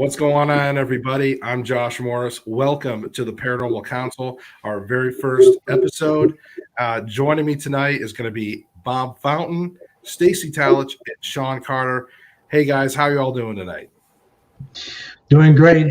What's going on, everybody? I'm Josh Morris. Welcome to the Paranormal Council, our very first episode. Joining me tonight is going to be Bob Fountain, Stacy Talich, and Sean Carter. Hey, guys, how you all doing tonight? Doing great.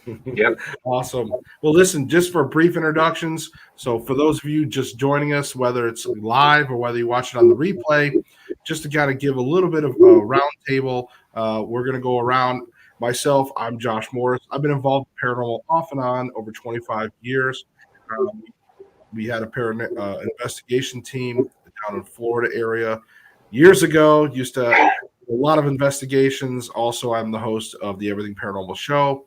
Yep. Awesome. Well, listen, just for brief introductions. So for those of you just joining us, whether it's live or whether you watch it on the replay, just to kind of give a little bit of a round table, we're going to go around. Myself, I'm Josh Morris. I've been involved in paranormal off and on over 25 years. We had a investigation team down in Florida area years ago. Used to a lot of investigations. Also, I'm the host of the Everything Paranormal show.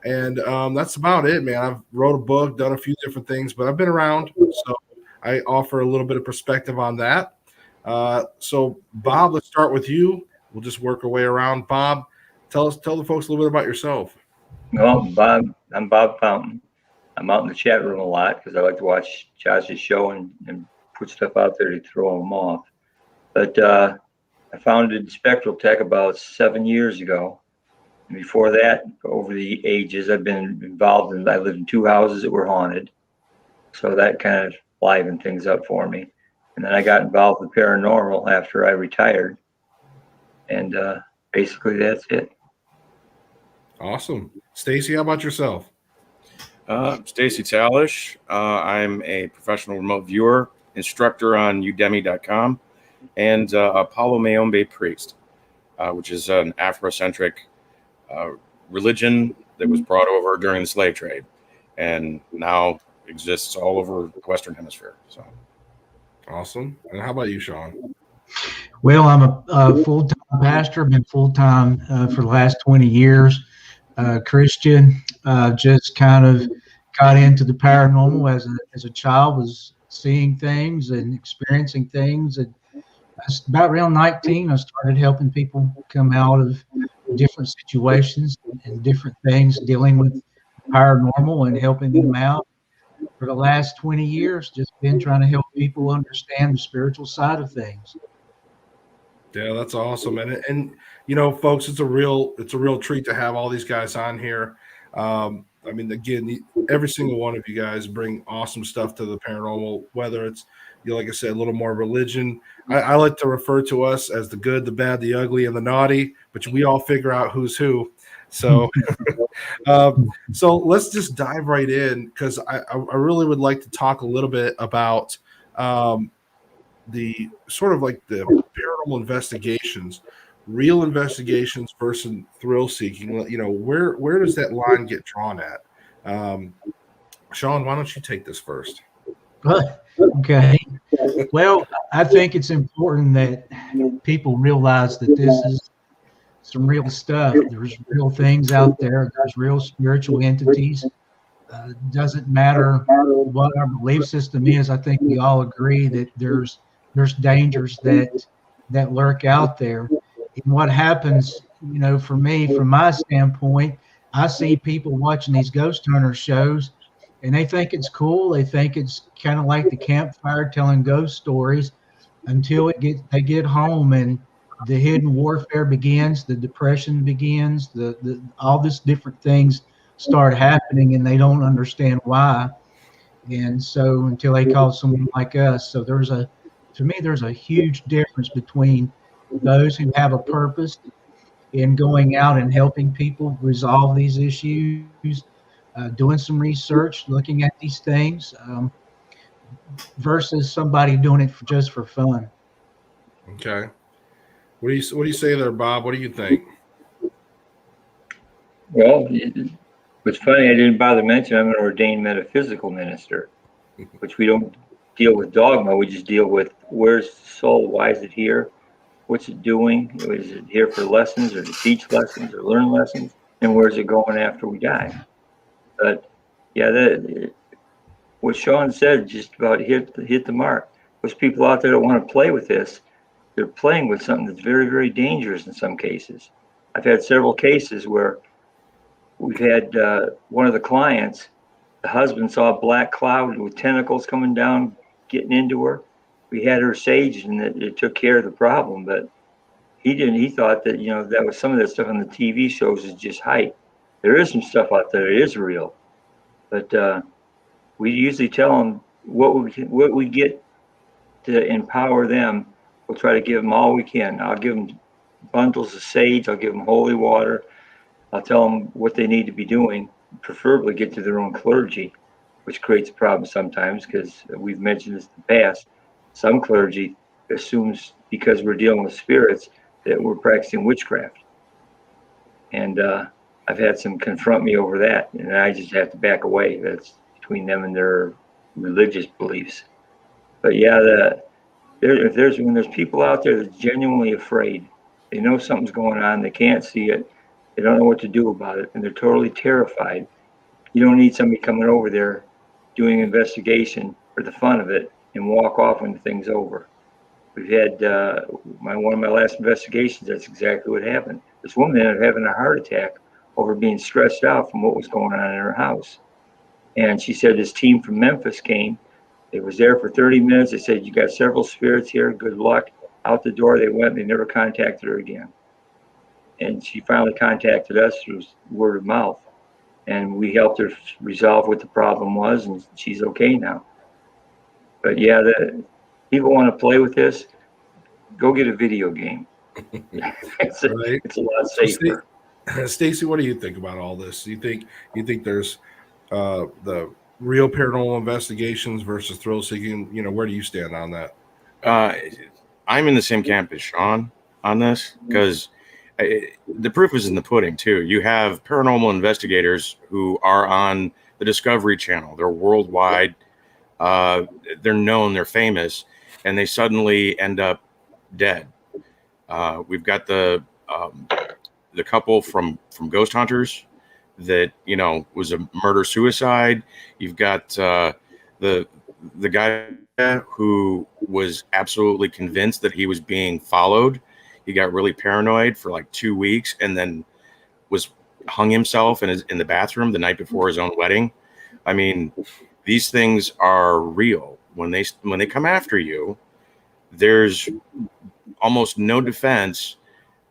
And that's about it, man. I've wrote a book, done a few different things, but I've been around. So I offer a little bit of perspective on that. So, Bob, let's start with you. We'll just work our way around. Bob, tell the folks a little bit about yourself. Well, I'm Bob Fountain. I'm out in the chat room a lot because I like to watch Josh's show and put stuff out there to throw them off. But I founded Spectral Tech about 7 years ago. And before that, over the ages, I've been involved I lived in 2 houses that were haunted. So that kind of livened things up for me. And then I got involved with paranormal after I retired. And basically that's it. Awesome. Stacy, how about yourself? Stacy Talich. I'm a professional remote viewer, instructor on udemy.com, and a Palo Mayombe priest, which is an Afrocentric religion that was brought over during the slave trade and now exists all over the Western Hemisphere. So awesome. And how about you, Sean? Well, I'm a full-time pastor, been full-time for the last 20 years, Christian, just kind of got into the paranormal as a child, was seeing things and experiencing things. And about around 19, I started helping people come out of different situations and different things, dealing with paranormal and helping them out. For the last 20 years, just been trying to help people understand the spiritual side of things. Yeah, that's awesome. And you know, folks, it's a real treat to have all these guys on here. I mean, again, every single one of you guys bring awesome stuff to the paranormal, whether it's, you know, like I said, a little more religion. I like to refer to us as the good, the bad, the ugly, and the naughty, but we all figure out who's who. So, so let's just dive right in, because I really would like to talk a little bit about the sort of like the paranormal investigations, real investigations versus thrill seeking. You know, where does that line get drawn at? Sean, why don't you take this first? Okay. Well, I think it's important that people realize that this is some real stuff. There's real things out there. There's real spiritual entities. Doesn't matter what our belief system is. I think we all agree that there's dangers that lurk out there. And what happens, you know, for me, from my standpoint, I see people watching these ghost hunter shows, and they think it's cool. They think it's kind of like the campfire telling ghost stories until they get home and the hidden warfare begins, the depression begins, the all this different things start happening, and they don't understand why. And so until they call someone like us, so there's a huge difference between those who have a purpose in going out and helping people resolve these issues, doing some research, looking at these things, versus somebody doing it just for fun. Okay. What do you say there, Bob? What do you think? Well, what's funny, I didn't bother mentioning I'm an ordained metaphysical minister, which we don't deal with dogma. We just deal with where's the soul, why is it here, what's it doing, is it here for lessons or to teach lessons or learn lessons, and where's it going after we die. But yeah, what Sean said just about hit the mark. There's people out there that want to play with this. They're playing with something that's very, very dangerous in some cases. I've had several cases where we've had one of the clients, the husband saw a black cloud with tentacles coming down, getting into her. We had her saged, and it took care of the problem, but he didn't. He thought that, you know, that was some of that stuff on the TV shows is just hype. there is some stuff out there that is real, but we usually tell them what we get to empower them. We'll try to give them all we can. I'll give them bundles of sage. I'll give them holy water. I'll tell them what they need to be doing, preferably get to their own clergy, which creates a problem sometimes because we've mentioned this in the past. Some clergy assumes because we're dealing with spirits that we're practicing witchcraft. And I've had some confront me over that, and I just have to back away. That's between them and their religious beliefs. But yeah, when there's people out there that's genuinely afraid, they know something's going on, they can't see it, they don't know what to do about it, and they're totally terrified. You don't need somebody coming over there doing an investigation for the fun of it and walk off when the thing's over. We've had one of my last investigations. That's exactly what happened. This woman ended up having a heart attack over being stressed out from what was going on in her house. And she said this team from Memphis came. They was there for 30 minutes. They said, you got several spirits here. Good luck. Out the door they went. They never contacted her again. And she finally contacted us through word of mouth. And we helped her resolve what the problem was, and she's okay now. But yeah, people want to play with this. Go get a video game. It's a lot safer. Stacy, what do you think about all this? You think there's the real paranormal investigations versus thrill seeking? Where do you stand on that? I'm in the same camp as Sean on this because the proof is in the pudding too. You have paranormal investigators who are on the Discovery Channel. They're worldwide. They're known. They're famous, and they suddenly end up dead. We've got the couple from Ghost Hunters that was a murder suicide. You've got the guy who was absolutely convinced that he was being followed. He got really paranoid for like 2 weeks and then hung himself in the bathroom the night before his own wedding. I mean, these things are real. When they come after you, there's almost no defense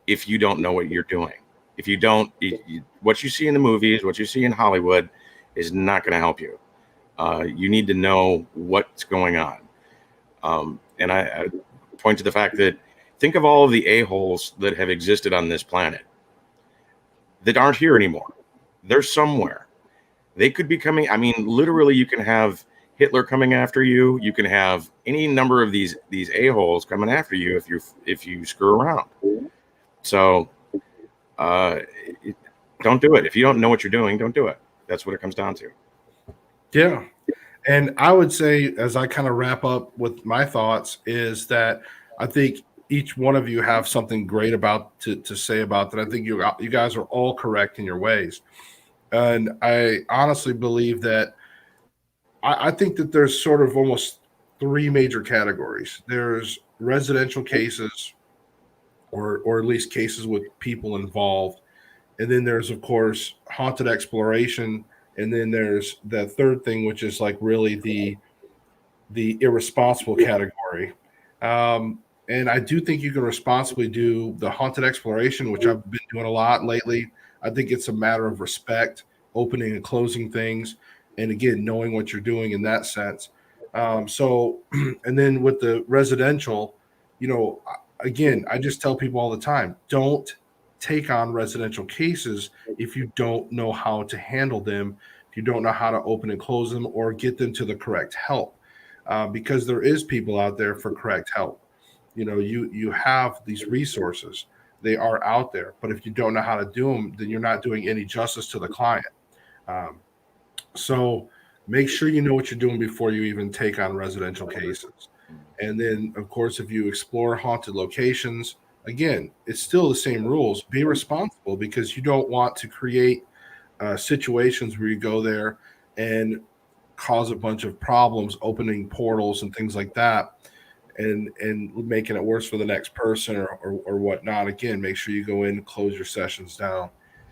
if you don't know what you're doing. If you don't, what you see in the movies, what you see in Hollywood is not going to help you. You need to know what's going on. And I point to the fact that think of all of the a-holes that have existed on this planet that aren't here anymore. They're somewhere. They could be coming. I mean, literally, you can have Hitler coming after you. You can have any number of these a-holes coming after you if you screw around. So don't do it. If you don't know what you're doing, don't do it. That's what it comes down to. Yeah. And I would say, as I kind of wrap up with my thoughts, is that I think each one of you have something great about to say about that. I think you guys are all correct in your ways. And I honestly believe that I think that there's sort of almost three major categories. There's residential cases, or at least cases with people involved. And then there's, of course, haunted exploration. And then there's the third thing, which is like really the irresponsible category. And I do think you can responsibly do the haunted exploration, which I've been doing a lot lately. I think it's a matter of respect, opening and closing things, and again, knowing what you're doing in that sense. And then with the residential, again, I just tell people all the time, don't take on residential cases if you don't know how to handle them, if you don't know how to open and close them or get them to the correct help, because there is people out there for correct help. You have these resources. They are out there. But if you don't know how to do them, then you're not doing any justice to the client. So make sure you know what you're doing before you even take on residential cases. And then, of course, if you explore haunted locations, again, it's still the same rules. Be responsible, because you don't want to create situations where you go there and cause a bunch of problems, opening portals and things like that, and making it worse for the next person or whatnot. Again, make sure you go in and close your sessions down.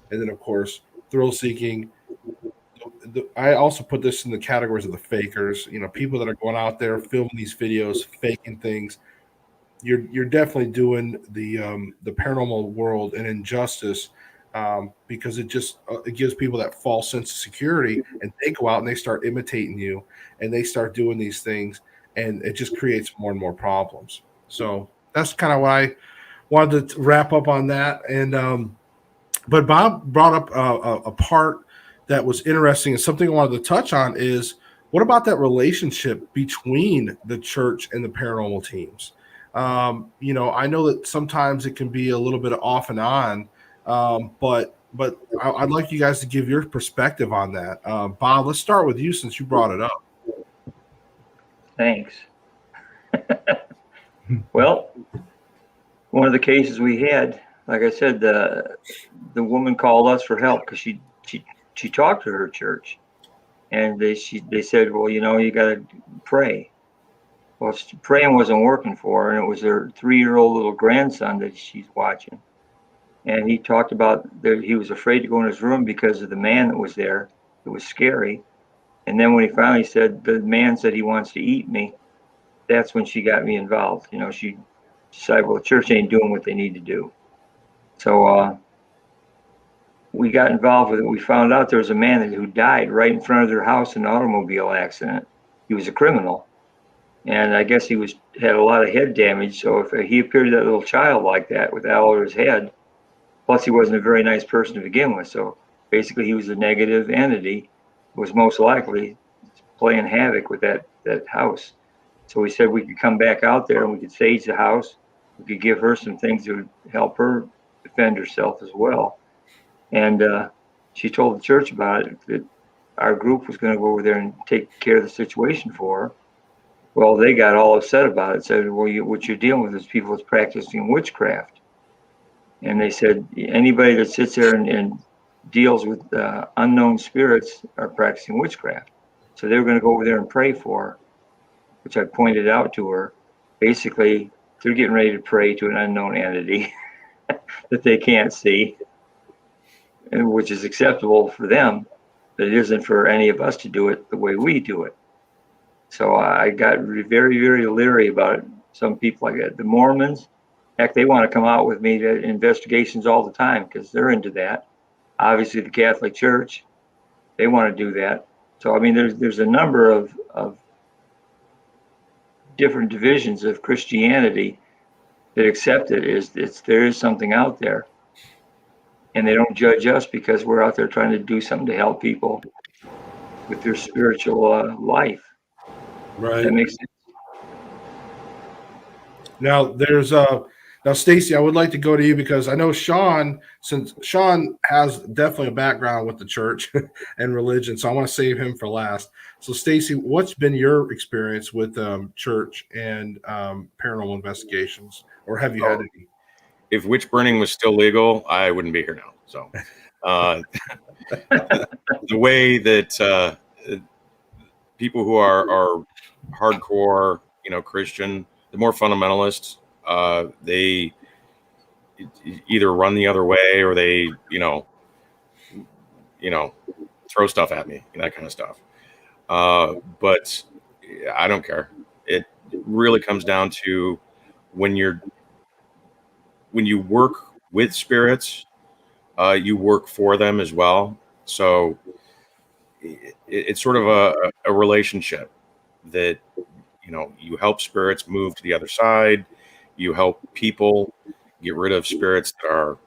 And then, of course, thrill seeking. I also put this in the categories of the fakers, people that are going out there filming these videos, faking things. You're definitely doing the paranormal world an injustice because it just it gives people that false sense of security, and they go out and they start imitating you, and they start doing these things, and it just creates more and more problems. So that's kind of why I wanted to wrap up on that. And but Bob brought up a part that was interesting, and something I wanted to touch on is what about that relationship between the church and the paranormal teams? I know that sometimes it can be a little bit off and on, but I'd like you guys to give your perspective on that. Bob, let's start with you since you brought it up. Thanks. Well, one of the cases we had, like I said, the woman called us for help because she talked to her church, and they said, well, you got to pray. Well, praying wasn't working for her, and it was her 3-year-old little grandson that she's watching. And he talked about that he was afraid to go in his room because of the man that was there. It was scary. And then when he finally said, the man said he wants to eat me, that's when she got me involved. She decided, well, the church ain't doing what they need to do. So we got involved with it. We found out there was a man who died right in front of their house in an automobile accident. He was a criminal. And I guess he had a lot of head damage. So if he appeared to that little child like that with all over his head, plus he wasn't a very nice person to begin with. So basically he was a negative entity, was most likely playing havoc with that house. So we said we could come back out there and we could sage the house. We could give her some things that would help her defend herself as well. And she told the church about it, that our group was going to go over there and take care of the situation for her. Well, they got all upset about it. Said, well, what you're dealing with is people that's practicing witchcraft. And they said, anybody that sits there and deals with unknown spirits are practicing witchcraft. So they were going to go over there and pray for her, which I pointed out to her. Basically, they're getting ready to pray to an unknown entity that they can't see, and which is acceptable for them, but it isn't for any of us to do it the way we do it. So I got very, very leery about it. Some people like that. The Mormons, heck, they want to come out with me to investigations all the time because they're into that. Obviously, the Catholic Church, they want to do that. So, I mean, there's a number of different divisions of Christianity that accept it. There is something out there. And they don't judge us because we're out there trying to do something to help people with their spiritual life. Right. That makes sense. Now Stacy, I would like to go to you because I know Sean, since Sean has definitely a background with the church and religion, so I want to save him for last. So Stacy, what's been your experience with church and paranormal investigations, or have you had any? If witch burning was still legal, I wouldn't be here now. So the way that people who are hardcore, Christian, the more fundamentalists, they either run the other way or they, throw stuff at me, that kind of stuff. But I don't care. It really comes down to when you work with spirits, you work for them as well. So it's sort of a relationship that, you help spirits move to the other side. You help people get rid of spirits that are,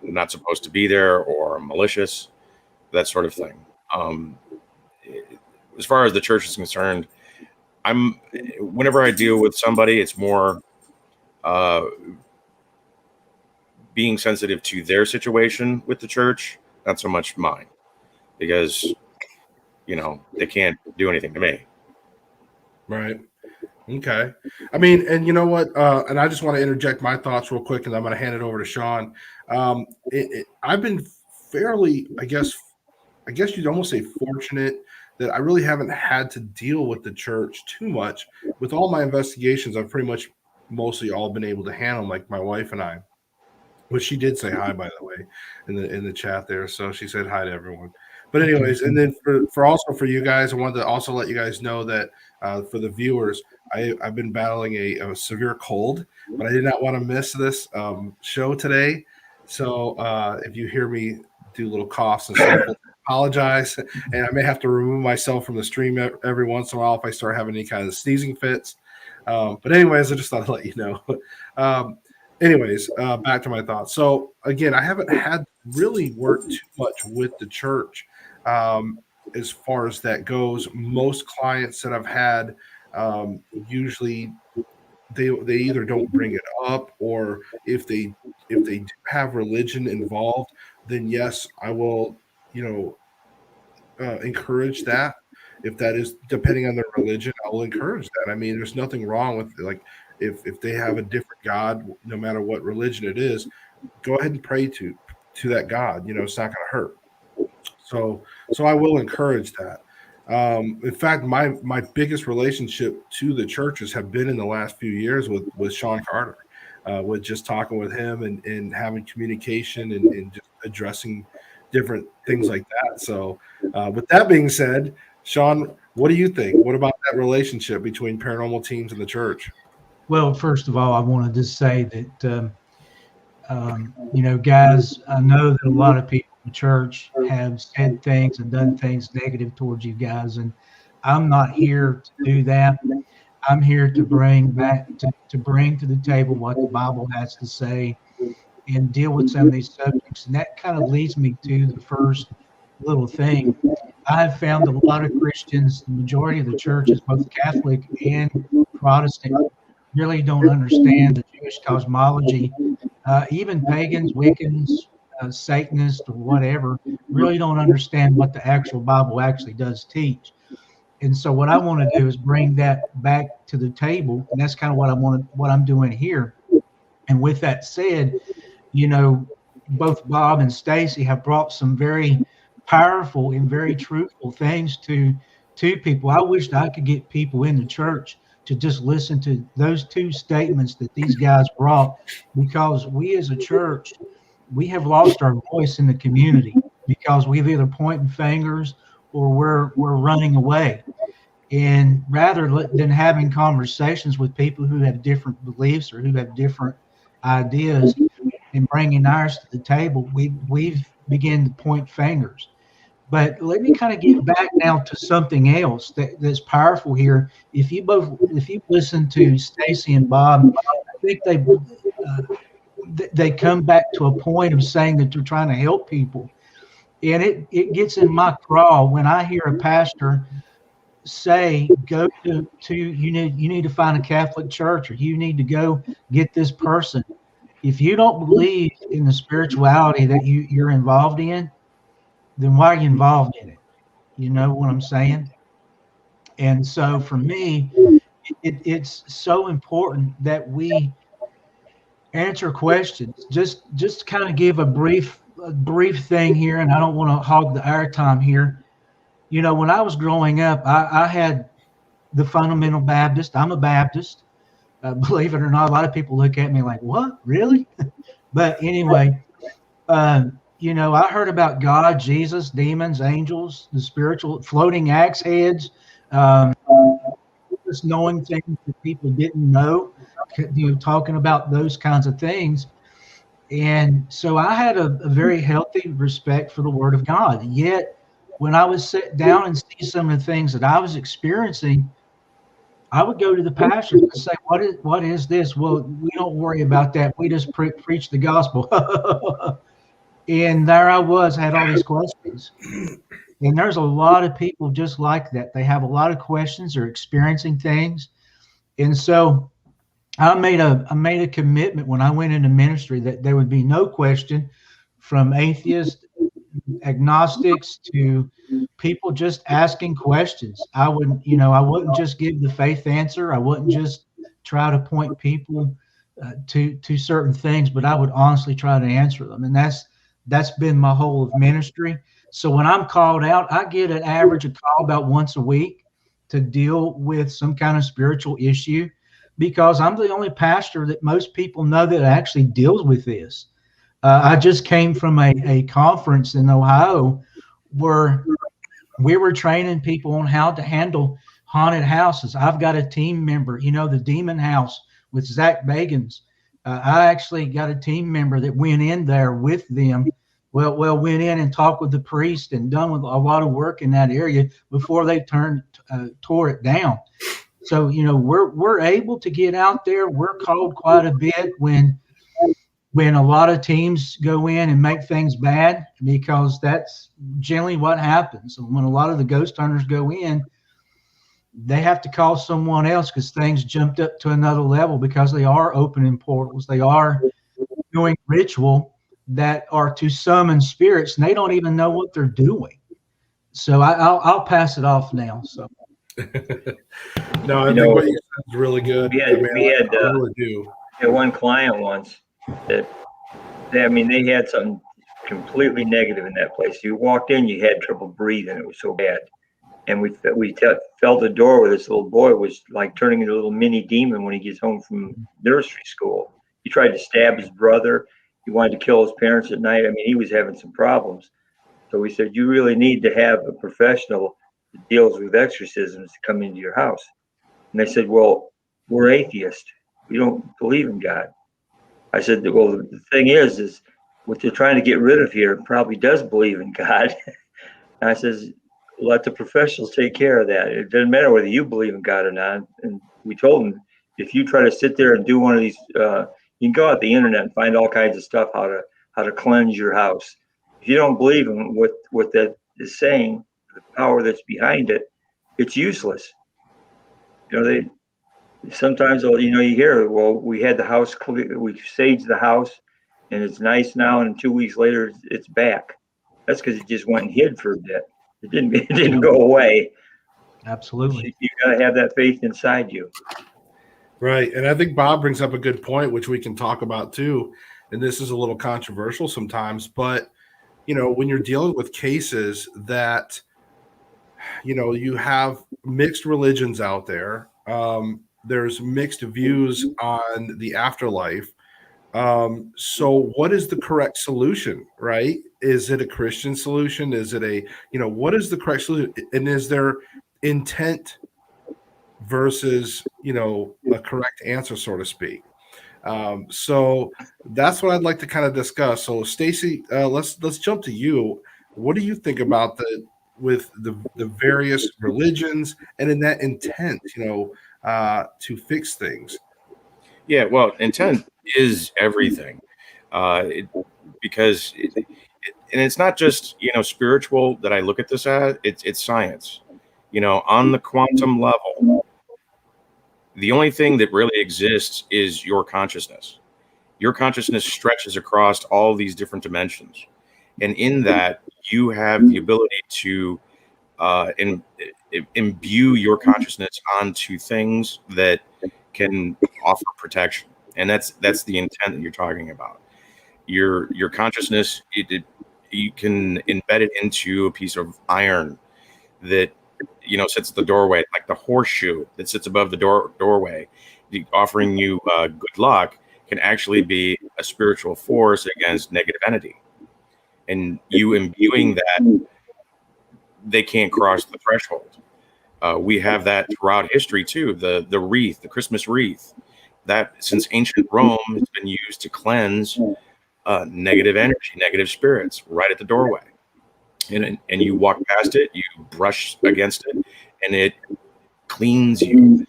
not supposed to be there or malicious, that sort of thing. As far as the church is concerned, whenever I deal with somebody, it's more being sensitive to their situation with the church, not so much mine, because, they can't do anything to me. Right. Okay. I mean, and you know what? And I just want to interject my thoughts real quick, and I'm going to hand it over to Sean. I've been fairly, I guess you'd almost say fortunate that I really haven't had to deal with the church too much. With all my investigations, I've pretty much mostly all been able to handle, like my wife and I. Which she did say hi, by the way, in the chat there. So she said hi to everyone. But anyways, and then for you guys, I wanted to also let you guys know that for the viewers, I've been battling a severe cold, but I did not want to miss this show today. So if you hear me do little coughs and stuff, apologize. And I may have to remove myself from the stream every once in a while if I start having any kind of sneezing fits. But anyways, I just thought I'd let you know. Back to my thoughts. So again, I haven't had really worked too much with the church as far as that goes. Most clients that I've had usually they either don't bring it up, or if they do have religion involved, then yes, I will, encourage that. If that is depending on their religion, I will encourage that. I mean, there's nothing wrong with, like, if they have a different God, no matter what religion it is, go ahead and pray to that God. It's not going to hurt. So I will encourage that. In fact, my biggest relationship to the churches have been in the last few years with Sean Carter, with just talking with him and having communication and just addressing different things like that. So with that being said, Sean, what do you think? What about that relationship between paranormal teams and the church? Well, first of all, I wanted to say that, guys, I know that a lot of people in the church have said things and done things negative towards you guys, and I'm not here to do that. I'm here to bring to the table what the Bible has to say and deal with some of these subjects. And that kind of leads me to the first little thing. I have found a lot of Christians, the majority of the churches, both Catholic and Protestant, really don't understand the Jewish cosmology. Even pagans, Wiccans, Satanists, or whatever, really don't understand what the actual Bible actually does teach. And so what I want to do is bring that back to the table, and that's kind of what I'm doing here. And with that said, both Bob and Stacy have brought some very powerful and very truthful things to people. I wished I could get people in the church to just listen to those two statements that these guys brought, because we as a church, we have lost our voice in the community because we've either pointing fingers or we're running away. And rather than having conversations with people who have different beliefs or who have different ideas and bringing ours to the table, we've begun to point fingers. But let me kind of get back now to something else that's powerful here. If you listen to Stacy and Bob, I think they come back to a point of saying that they're trying to help people, and it gets in my craw when I hear a pastor say, "Go to you need to find a Catholic church, or you need to go get this person." If you don't believe in the spirituality that you're involved in, then why are you involved in it? You know what I'm saying? And so for me, it's so important that we answer questions. Just kind of give a brief thing here, and I don't want to hog the airtime here. When I was growing up, I had the fundamental Baptist. I'm a Baptist. Believe it or not, a lot of people look at me like, "What? Really?" But anyway, I heard about God, Jesus, demons, angels, the spiritual floating axe heads, just knowing things that people didn't know, talking about those kinds of things. And so I had a very healthy respect for the Word of God. Yet, when I would sit down and see some of the things that I was experiencing, I would go to the pastors and say, what is this? Well, we don't worry about that. We just preach the gospel. And there I was, had all these questions. And there's a lot of people just like that. They have a lot of questions. They're experiencing things. And so I made a commitment when I went into ministry that there would be no question, from atheists, agnostics, to people just asking questions. I wouldn't just give the faith answer. I wouldn't just try to point people to certain things, but I would honestly try to answer them. And that's been my whole of ministry. So when I'm called out, I get an average of call about once a week to deal with some kind of spiritual issue, because I'm the only pastor that most people know that actually deals with this. I just came from a conference in Ohio where we were training people on how to handle haunted houses. I've got a team member, the Demon House with Zach Bagans. I actually got a team member that went in there with them. Went in and talked with the priest and done with a lot of work in that area before they tore it down. So, we're able to get out there. We're called quite a bit when a lot of teams go in and make things bad, because that's generally what happens. When a lot of the ghost hunters go in, they have to call someone else because things jumped up to another level, because they are opening portals. They are doing ritual that are to summon spirits, and they don't even know what they're doing. So I'll pass it off now. So. No, I think what you said is really good. We had I really do. one client once that they had something completely negative in that place. You walked in, you had trouble breathing. It was so bad. And we felt the door where this little boy was like turning into a little mini demon when he gets home from nursery school. He tried to stab his brother. He wanted to kill his parents at night. I mean, he was having some problems. So we said, you really need to have a professional that deals with exorcisms to come into your house. And they said, well, we're atheists. We don't believe in God. I said, well, the thing is what they're trying to get rid of here probably does believe in God. And I says, let the professionals take care of that. It doesn't matter whether you believe in God or not. And we told them, if you try to sit there and do one of these, you can go out the internet and find all kinds of stuff how to cleanse your house. If you don't believe in what that is saying, the power that's behind it, it's useless. They sometimes, you hear, well, we had the house clear, we saged the house, and it's nice now, and 2 weeks later it's back. That's because it just went and hid for a bit. It didn't go away. Absolutely. You got to have that faith inside you. Right. And I think Bob brings up a good point, which we can talk about too. And this is a little controversial sometimes, but when you're dealing with cases that, you have mixed religions out there, there's mixed views on the afterlife. So what is the correct solution, right? Is it a Christian solution? Is it what is the correct solution? And is there intent versus, a correct answer, so to speak? So that's what I'd like to kind of discuss. So Stacy, let's jump to you. What do you think about with the various religions and in that intent, to fix things? Yeah, well, intent is everything, because and it's not just spiritual that I look at this as. It's science. On the quantum level, the only thing that really exists is your consciousness. Your consciousness stretches across all these different dimensions, and in that you have the ability to imbue your consciousness onto things that can offer protection. And that's the intent that you're talking about. Your consciousness, you can embed it into a piece of iron that sits at the doorway, like the horseshoe that sits above the doorway, offering you good luck, can actually be a spiritual force against negative entity. And you imbuing that, they can't cross the threshold. We have that throughout history too. The wreath, the Christmas wreath, that since ancient Rome has been used to cleanse negative energy, negative spirits right at the doorway. And you walk past it, you brush against it, and it cleans you.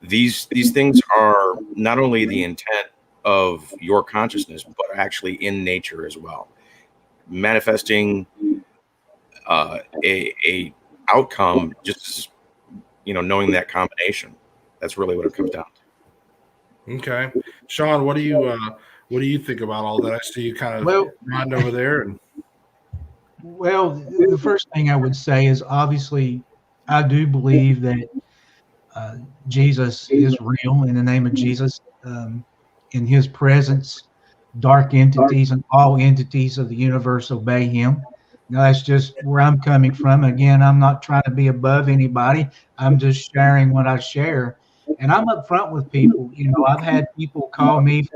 These things are not only the intent of your consciousness, but actually in nature as well, manifesting a outcome. Just knowing that combination. That's really what it comes down to. Okay, Sean, what do you think about all that? I see you kind of nodding over there. Well, the first thing I would say is, obviously, I do believe that Jesus is real. In the name of Jesus, in his presence, dark entities and all entities of the universe obey him. Now, that's just where I'm coming from. Again, I'm not trying to be above anybody. I'm just sharing what I share. And I'm upfront with people. I've had people call me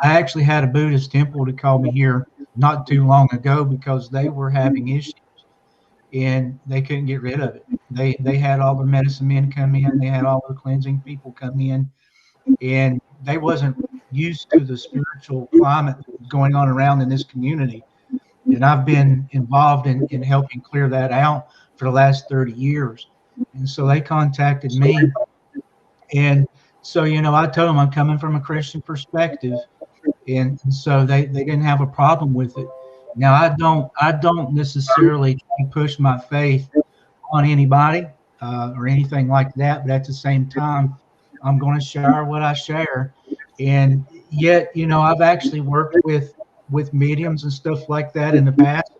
I actually had a Buddhist temple to call me here not too long ago because they were having issues and they couldn't get rid of it. They had all the medicine men come in. They had all the cleansing people come in, and they wasn't used to the spiritual climate going on around in this community. And I've been involved in helping clear that out for the last 30 years. And so they contacted me. And so, I told them I'm coming from a Christian perspective. And so they didn't have a problem with it. Now I don't necessarily push my faith on anybody or anything like that, but at the same time, I'm going to share what I share. And yet, I've actually worked with mediums and stuff like that in the past.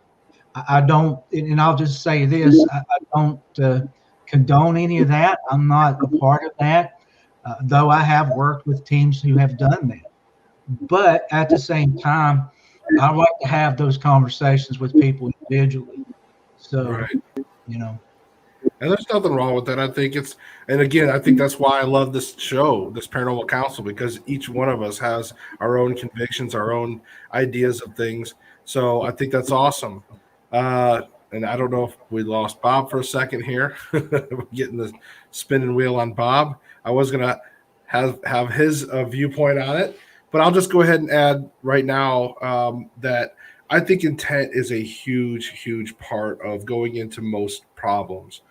I don't, and I'll just say this: I don't condone any of that. I'm not a part of that, though I have worked with teams who have done that. But at the same time, I like to have those conversations with people individually. So, Right. you know, And there's nothing wrong with that. I think and again, I think that's why I love this show, this Paranormal Council, because each one of us has our own convictions, our own ideas of things. So I think that's awesome. And I don't know if we lost Bob for a second here. We're getting the spinning wheel on Bob. I was gonna have his viewpoint on it, but I'll just go ahead and add right now that I think intent is a huge, huge part of going into most problems.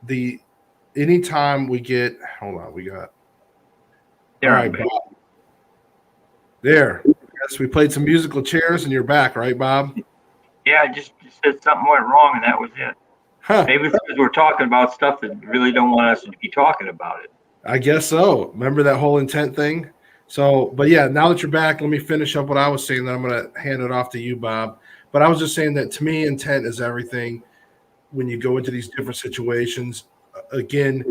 The Anytime we get, hold on, we got, all right, Bob, there. Yes, we played some musical chairs and you're back, right, Bob? Yeah, I just said something went wrong and that was it. Huh, Maybe it's because we're talking about stuff that really don't want us to be talking about it. I guess so. Remember that whole intent thing? So, but yeah, now that you're back, let me finish up what I was saying. Then I'm going to hand it off to you, Bob. But I was just saying that to me, intent is everything when you go into these different situations. Again,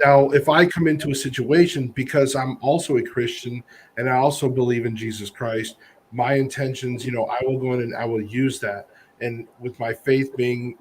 now if I come into a situation because I'm also a Christian and I also believe in Jesus Christ, my intentions, I will go in and I will use that. And with my faith being,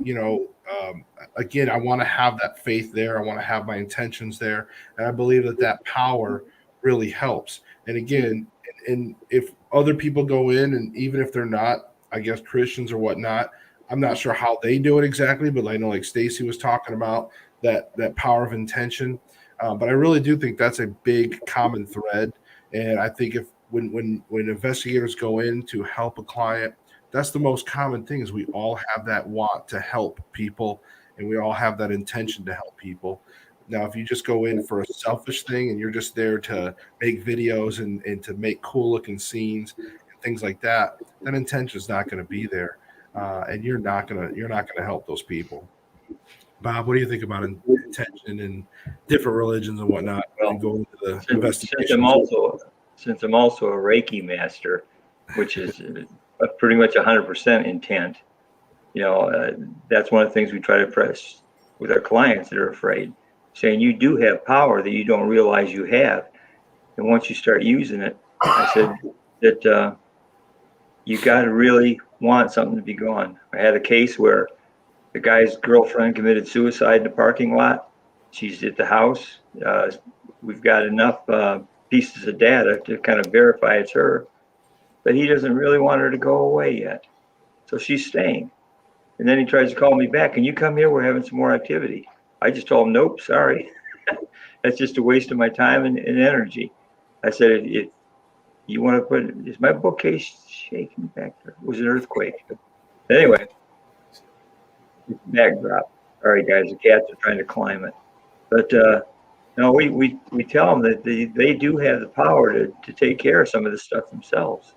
again, I want to have that faith there. I want to have my intentions there. And I believe that power really helps. And again, and if other people go in, and even if they're not, I guess, Christians or whatnot, I'm not sure how they do it exactly, but I know like Stacy was talking about that power of intention. But I really do think that's a big common thread. And I think if when investigators go in to help a client, that's the most common thing is we all have that want to help people and we all have that intention to help people. Now, if you just go in for a selfish thing and you're just there to make videos and to make cool looking scenes and things like that, that intention is not going to be there. And you're not gonna help those people. Bob, what do you think about intention and different religions and whatnot? Well, And going into the Since investigation. I'm also a Reiki master, which is pretty much 100% intent. That's one of the things we try to press with our clients that are afraid, saying you do have power that you don't realize you have, and once you start using it, I said that you got to really want something to be gone. I had a case where the guy's girlfriend committed suicide in the parking lot. She's at the house. We've got enough pieces of data to kind of verify it's her, but he doesn't really want her to go away yet. So she's staying. And then he tries to call me back. Can you come here? We're having some more activity. I just told him, nope, sorry. That's just a waste of my time and energy. I said, if you want to put, is my bookcase shaking back there? It was an earthquake. Anyway, backdrop. All right, guys, the cats are trying to climb it. But no, we tell them that they do have the power to take care of some of this stuff themselves.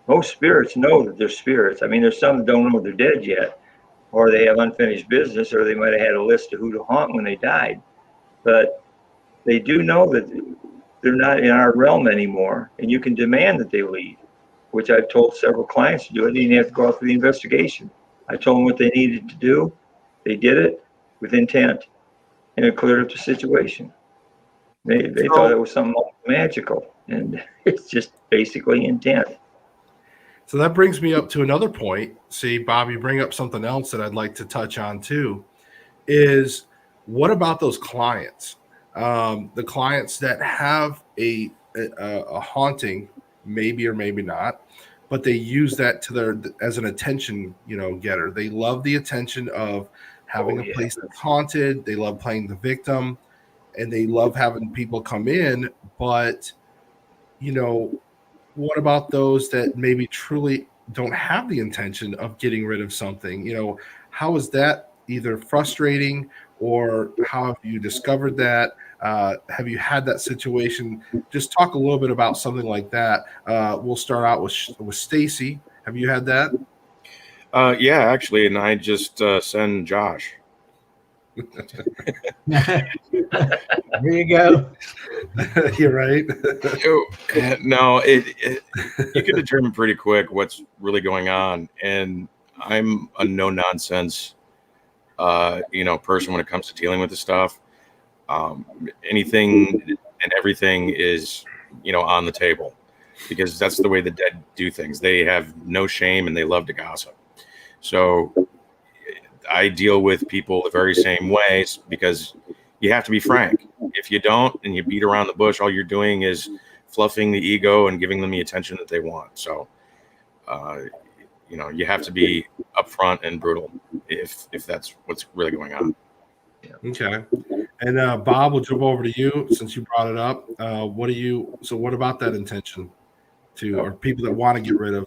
Most spirits know that they're spirits. I mean, there's some that don't know they're dead yet, or they have unfinished business, or they might have had a list of who to haunt when they died. But they do know that they're not in our realm anymore, and you can demand that they leave, which I've told several clients to do. I didn't have to go out for the investigation. I told them what they needed to do. They did it with intent, and it cleared up the situation. They thought it was something magical, and it's just basically intent. So that brings me up to another point. See, Bob, you bring up something else that I'd like to touch on too, is what about those clients? The clients that have a haunting, maybe or maybe not, but they use that to as an attention, getter. They love the attention of having a place that's haunted. They love playing the victim, and they love having people come in. But what about those that maybe truly don't have the intention of getting rid of something? How is that either frustrating, or how have you discovered that? Have you had that situation? Just talk a little bit about something like that. We'll start out with Stacy. Have you had that? Yeah, actually, and I just send Josh. There you go. You're right. No, you can determine pretty quick what's really going on, and I'm a no nonsense, person when it comes to dealing with this stuff. Anything and everything is, on the table, because that's the way the dead do things. They have no shame and they love to gossip. So I deal with people the very same ways, because you have to be frank. If you don't and you beat around the bush, all you're doing is fluffing the ego and giving them the attention that they want. So, you have to be upfront and brutal if that's what's really going on. Okay. And Bob, we'll jump over to you since you brought it up. What about that intention or people that want to get rid of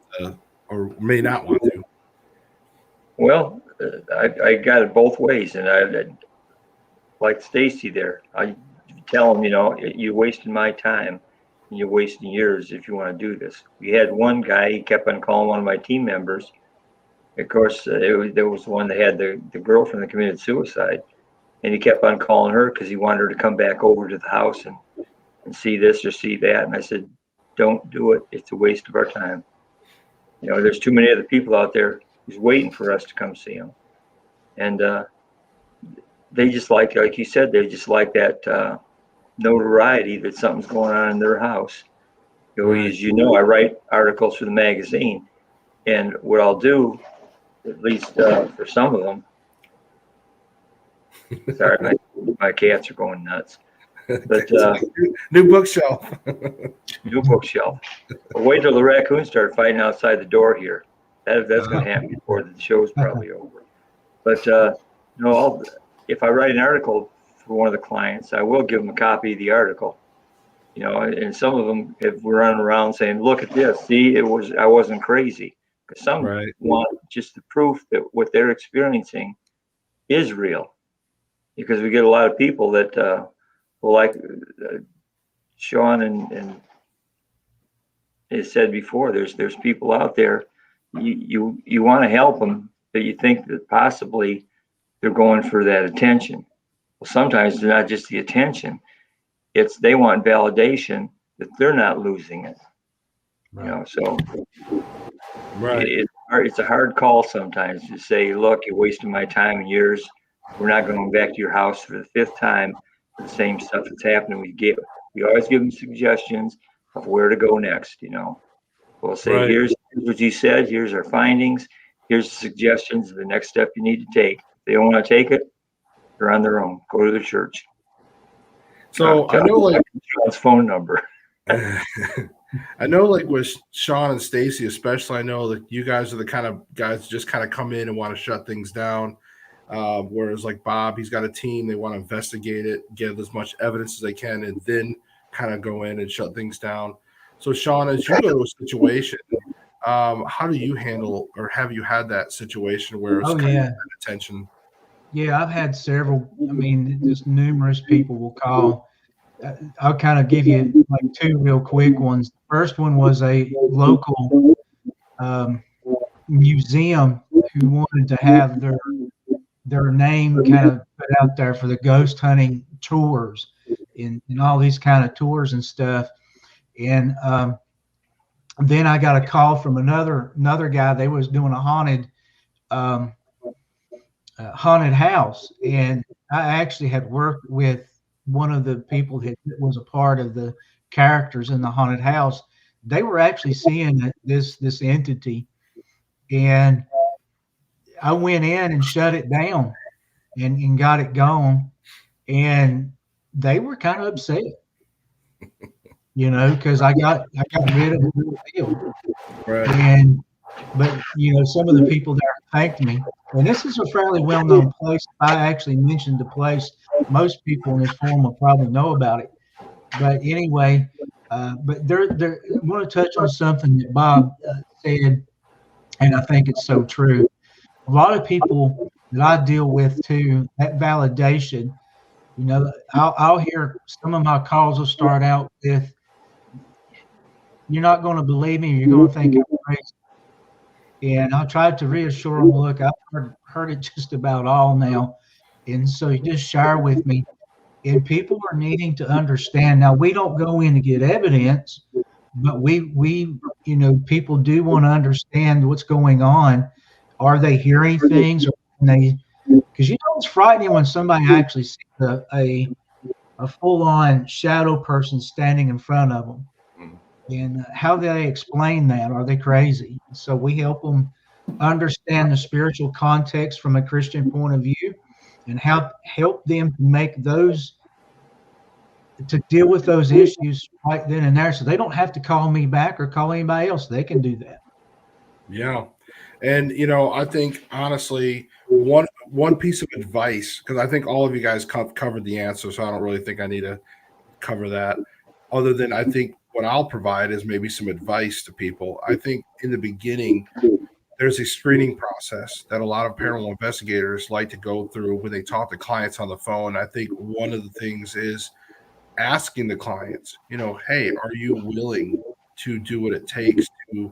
or may not want to? Well, I got it both ways, and I like Stacy there. I tell them, you're wasting my time, and you're wasting yours if you want to do this. We had one guy, he kept on calling one of my team members. Of course, there was one that had the girlfriend that committed suicide, and he kept on calling her because he wanted her to come back over to the house and see this or see that. And I said, don't do it. It's a waste of our time. There's too many other people out there who's waiting for us to come see them. And they just like you said, they just like that notoriety that something's going on in their house. As you know, I write articles for the magazine, and what I'll do, at least for some of them, sorry, my cats are going nuts. But new bookshelf. New bookshelf. But wait till the raccoons start fighting outside the door here. That's going to happen before the show's probably over. But if I write an article for one of the clients, I will give them a copy of the article. And some of them have run around saying, "Look at this. See, I wasn't crazy." Because some want just the proof that what they're experiencing is real. Because we get a lot of people that like Sean and has said before, there's people out there, you want to help them, but you think that possibly they're going for that attention. Well, sometimes it's not just the attention, it's they want validation that they're not losing it. So it's a hard call sometimes to say, look, you're wasting my time and yours. We're not going back to your house for the 5th time for the same stuff that's happening. We always give them suggestions of where to go next. We'll say, here's what you said, here's our findings, here's the suggestions of the next step you need to take. If they don't want to take it, they're on their own. Go to the church. So I know, like Sean's phone number. I know, like with Sean and Stacy, especially, I know that you guys are the kind of guys that just kind of come in and want to shut things down. Whereas like Bob, he's got a team, they want to investigate it, get as much evidence as they can, and then kind of go in and shut things down. So Sean, as you go to a situation, how do you handle, or have you had that situation where it's kind of attention? Yeah, I've had several. I mean, just numerous people will call. I'll kind of give you like 2 real quick ones. The first one was a local museum who wanted to have their name kind of put out there for the ghost hunting tours and all these kind of tours and stuff. And then I got a call from another guy. They was doing a haunted house, and I actually had worked with one of the people that was a part of the characters in the haunted house. They were actually seeing this entity, and I went in and shut it down and got it gone, and they were kind of upset, because I got rid of the real deal. Right. But some of the people there thanked me. And this is a fairly well-known place. I actually mentioned the place. Most people in this forum will probably know about it. But anyway, But I want to touch on something that Bob said, and I think it's so true. A lot of people that I deal with too, that validation, I'll hear some of my calls will start out with, "You're not going to believe me, or you're going to think I'm crazy." And I tried to reassure them, "Look, I've heard it just about all now. And so you just share with me." And people are needing to understand. Now, we don't go in to get evidence, but people do want to understand what's going on. Are they hearing things? Or because it's frightening when somebody actually sees a full-on shadow person standing in front of them. And how do they explain that? Are they crazy? So we help them understand the spiritual context from a Christian point of view, and help them to deal with those issues right then and there, so they don't have to call me back or call anybody else. They can do that. Yeah. And, I think, honestly, one piece of advice, because I think all of you guys covered the answer, so I don't really think I need to cover that, other than I think what I'll provide is maybe some advice to people. I think in the beginning, there's a screening process that a lot of paranormal investigators like to go through when they talk to clients on the phone. I think one of the things is asking the clients, hey, are you willing to do what it takes to,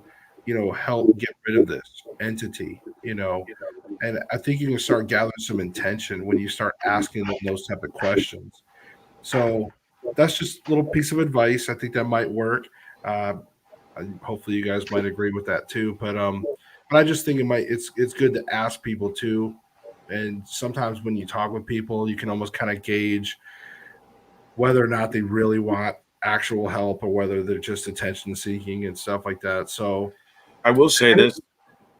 help get rid of this entity, and I think you can start gathering some intention when you start asking them those type of questions. So that's just a little piece of advice. I think that might work. Hopefully you guys might agree with that too. But I just think it's good to ask people too. And sometimes when you talk with people, you can almost kind of gauge whether or not they really want actual help or whether they're just attention seeking and stuff like that. So I will say this,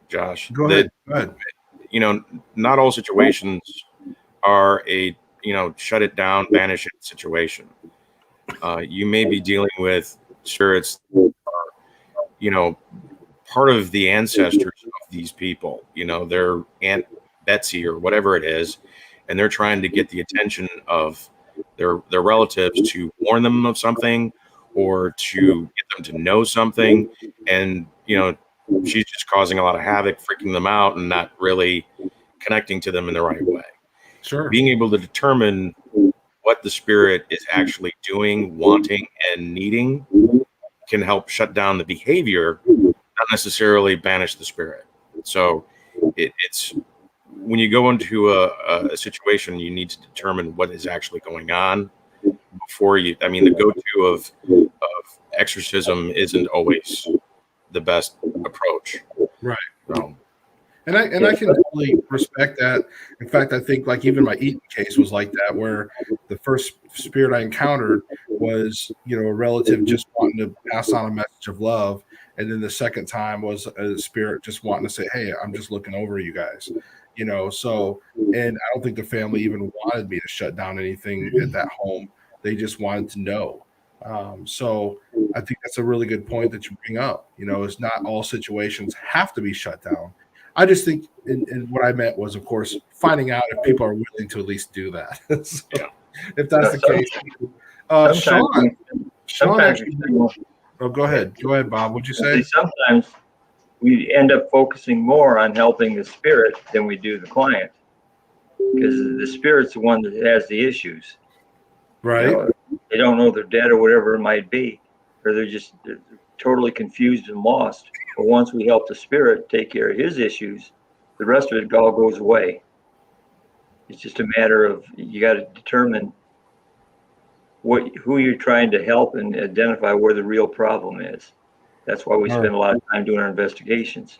Josh. Go ahead. Not all situations are a shut it down, banish it situation. You may be dealing with spirits that are, part of the ancestors of these people. Their Aunt Betsy or whatever it is, and they're trying to get the attention of their relatives to warn them of something or to get them to know something. And, she's just causing a lot of havoc, freaking them out, and not really connecting to them in the right way. Sure. Being able to determine what the spirit is actually doing, wanting, and needing can help shut down the behavior, not necessarily banish the spirit. So it's when you go into a situation, you need to determine what is actually going on before you. I mean, the go-to of exorcism isn't always the best approach. Right. So, And I can totally respect that. In fact, I think like even my Eaton case was like that, where the first spirit I encountered was, a relative just wanting to pass on a message of love. And then the second time was a spirit just wanting to say, hey, I'm just looking over you guys, so, and I don't think the family even wanted me to shut down anything at that home. They just wanted to know. So I think that's a really good point that you bring up. It's not all situations have to be shut down. I just think, and what I meant was, of course, finding out if people are willing to at least do that. So, if that's the case, Sean actually. Oh, go ahead, Bob. What'd you say? Sometimes we end up focusing more on helping the spirit than we do the client, because the spirit's the one that has the issues. Right. They don't know they're dead or whatever it might be, or they're totally confused and lost. But once we help the spirit take care of his issues, the rest of it all goes away. It's just a matter of you got to determine who you're trying to help and identify where the real problem is. That's why we spend a lot of time doing our investigations.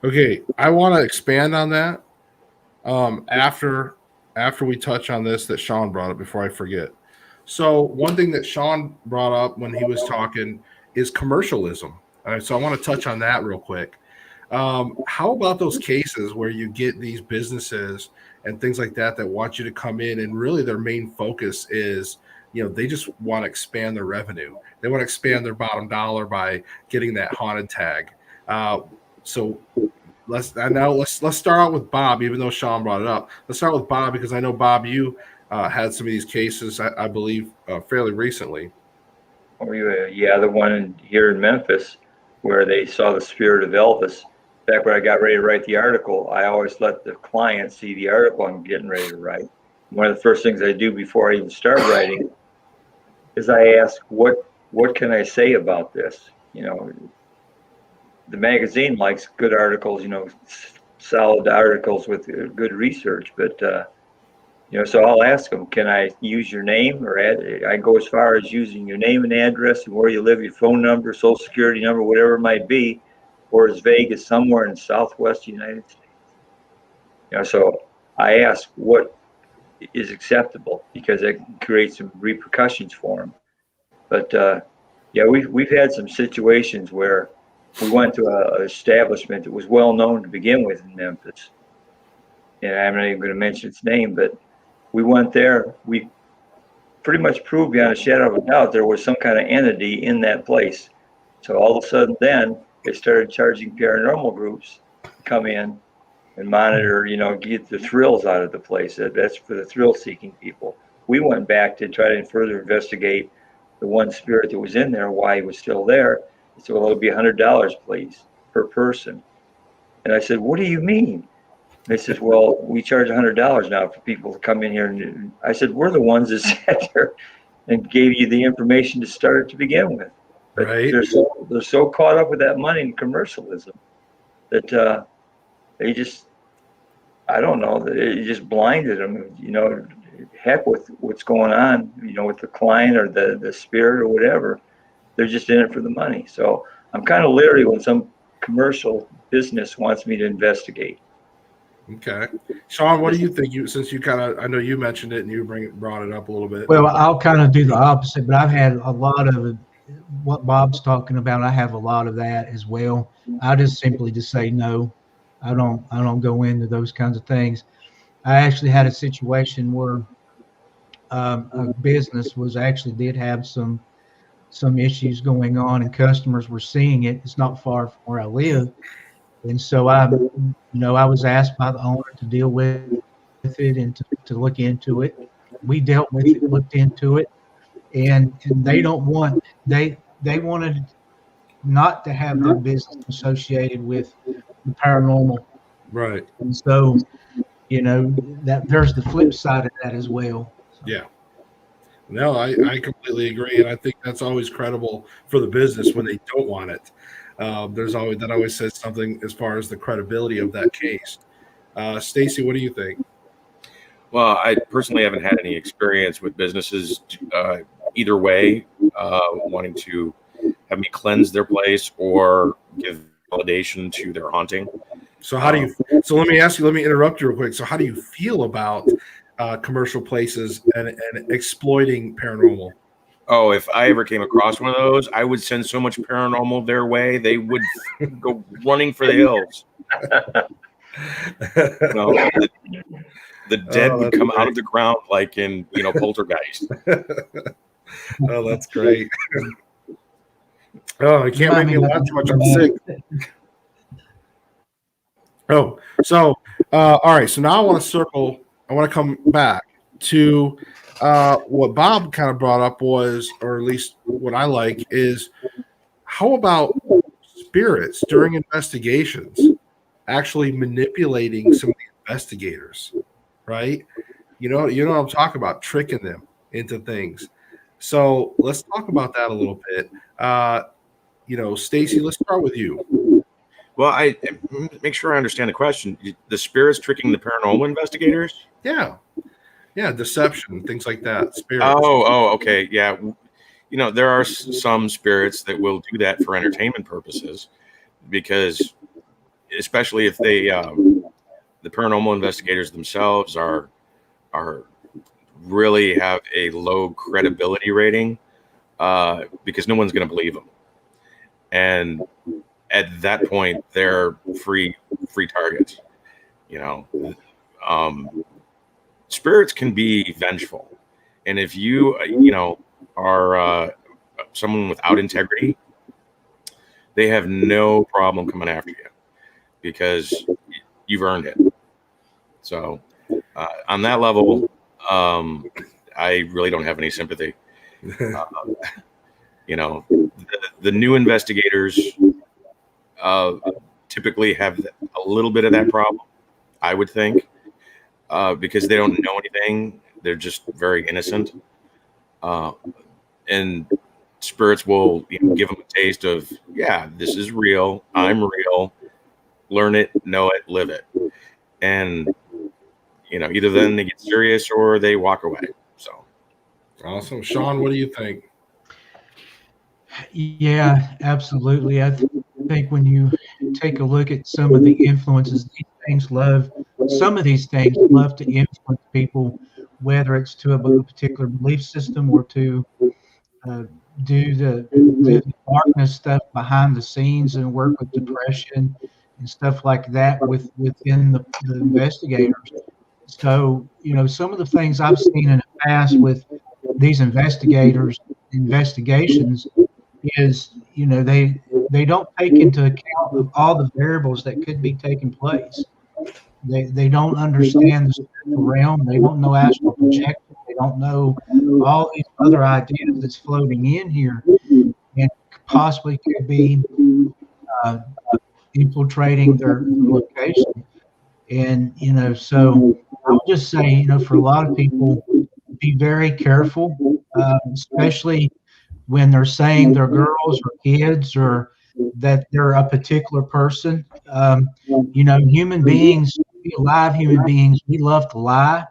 Okay, I want to expand on that after we touch on this that Sean brought up before I forget. So one thing that Sean brought up when he was talking is commercialism. All right, so I want to touch on that real quick. How about those cases where you get these businesses and things like that want you to come in, and really their main focus is, they just want to expand their revenue. They want to expand their bottom dollar by getting that haunted tag. So let's start out with Bob, even though Sean brought it up. Let's start with Bob, because I know, Bob, you had some of these cases, I believe, fairly recently. The one here in Memphis where they saw the spirit of Elvis. Back when I got ready to write the article, I always let the client see the article I'm getting ready to write. One of the first things I do before I even start writing is I ask, what can I say about this? The magazine likes good articles, solid articles with good research, but so I'll ask them, can I use your name or I go as far as using your name and address and where you live, your phone number, social security number, whatever it might be, or as vague as somewhere in the Southwest United States. So I ask what is acceptable because it can create some repercussions for them. But we've had some situations where we went to an establishment that was well known to begin with in Memphis, and I'm not even going to mention its name, but we went there. We pretty much proved beyond a shadow of a doubt there was some kind of entity in that place. So all of a sudden then they started charging paranormal groups to come in and monitor, get the thrills out of the place. That's for the thrill-seeking people. We went back to try to further investigate the one spirit that was in there, why he was still there. He said, well, it'll be $100, please, per person. And I said, what do you mean? They says, well, we charge $100 now for people to come in here. And I said, we're the ones that sat there and gave you the information to start it to begin with. But Right. They're so caught up with that money and commercialism that they just, I don't know, it just blinded them. Heck with what's going on, with the client or the spirit or whatever. They're just in it for the money. So I'm kind of leery when some commercial business wants me to investigate. Okay. Sean, what do you think? Since you I know you mentioned it and you brought it up a little bit. Well, I'll kind of do the opposite, but I've had a lot of what Bob's talking about. I have a lot of that as well. I just simply say no. I don't go into those kinds of things. I actually had a situation where a business did have some issues going on, and customers were seeing it. It's not far from where I live, and so I was asked by the owner to deal with it and to look into it. We dealt with it, looked into it, and they wanted not to have their business associated with the paranormal. Right. And so, that there's the flip side of that as well. Yeah. No, I completely agree, and I think that's always credible for the business when they don't want it. That always says something as far as the credibility of that case. Stacy, what do you think? Well, I personally haven't had any experience with businesses either way, wanting to have me cleanse their place or give validation to their haunting. So how do you? So let me interrupt you real quick. So how do you feel about commercial places and exploiting paranormal? Oh, if I ever came across one of those, I would send so much paranormal their way, they would go running for the hills. The dead would come out of the ground like in Poltergeist. Oh, that's great. Oh, I can't make me laugh too much. I'm sick. Oh, so all right. So now I want to come back to what Bob kind of brought up was, or at least what I like is, how about spirits during investigations actually manipulating some of the investigators, right? You know what I'm talking about, tricking them into things. So let's talk about that a little bit. Stacy, let's start with you. Well, I make sure I understand the question. The spirits tricking the paranormal investigators? Yeah, deception, things like that. Spirits. Oh, okay, yeah. There are some spirits that will do that for entertainment purposes, because especially if they, the paranormal investigators themselves are really have a low credibility rating, because no one's going to believe them, and at that point they're free targets. Spirits can be vengeful, and if you are someone without integrity, they have no problem coming after you because you've earned it. So on that level, I really don't have any sympathy. You know, the new investigators typically have a little bit of that problem, I would think, because they don't know anything. They're just very innocent. And spirits will give them a taste of, yeah, this is real. I'm real. Learn it, know it, live it. And, either then they get serious or they walk away. So Awesome. Sean, what do you think? Yeah, absolutely. I think when you take a look at some of the influences, some of these things love to influence people, whether it's to a particular belief system or to uh, do the darkness stuff behind the scenes and work with depression and stuff like that within the investigators. So, some of the things I've seen in the past with these investigations is, they don't take into account of all the variables that could be taking place. They don't understand the spiritual realm. They don't know astral projection. They don't know all these other ideas that's floating in here and possibly could be uh, infiltrating their location. And, so I'll just say, for a lot of people, be very careful, especially when they're saying they're girls or kids or that they're a particular person. Human beings, we alive human beings, we love to lie.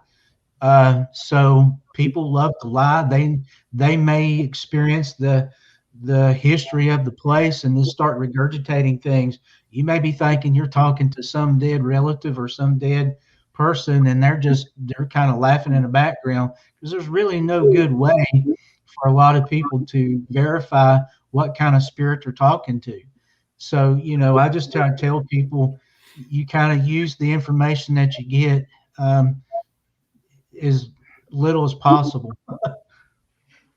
So people love to lie. They may experience the history of the place and then start regurgitating things. You may be thinking you're talking to some dead relative or some dead person, and they're kind of laughing in the background because there's really no good way for a lot of people to verify what kind of spirit they're talking to. So, I just try to tell people you kind of use the information that you get. As little as possible.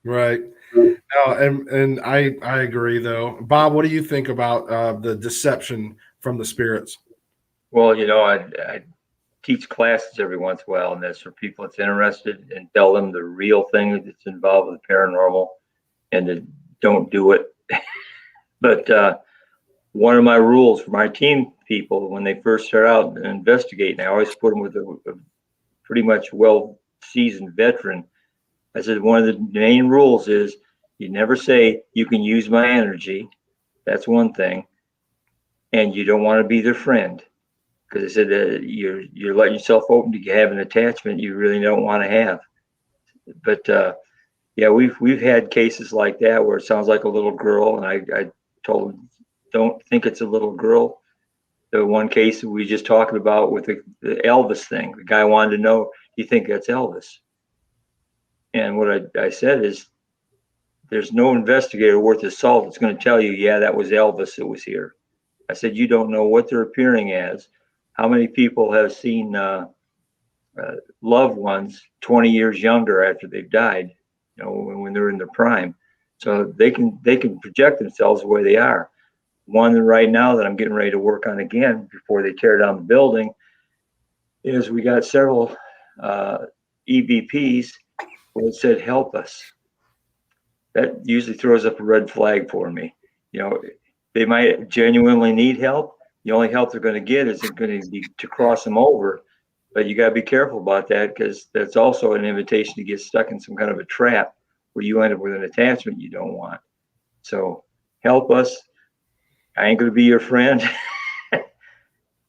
Right. No, and I agree though. Bob, what do you think about the deception from the spirits? Well, I teach classes every once in a while, and that's for people that's interested, and tell them the real thing that's involved with paranormal, and to don't do it. But one of my rules for my team people when they first start out investigating, I always put them with a pretty much well-seasoned veteran. I said one of the main rules is you never say you can use my energy. That's one thing, and you don't want to be their friend, because I said that you're letting yourself open to have an attachment you really don't want to have. But yeah, we've had cases like that where it sounds like a little girl, and I told them don't think it's a little girl. The one case that we just talking about with the Elvis thing, the guy wanted to know, do you think that's Elvis? And what I said is, there's no investigator worth his salt that's going to tell you, yeah, that was Elvis that was here. I said, you don't know what they're appearing as. How many people have seen loved ones 20 years younger after they've died, when they're in their prime? So they can project themselves the way they are. One right now that I'm getting ready to work on again before they tear down the building is we got several EVPs where it said, help us. That usually throws up a red flag for me. They might genuinely need help. The only help they're going to get is going to be to cross them over. But you got to be careful about that, because that's also an invitation to get stuck in some kind of a trap where you end up with an attachment you don't want. So help us. I ain't going to be your friend.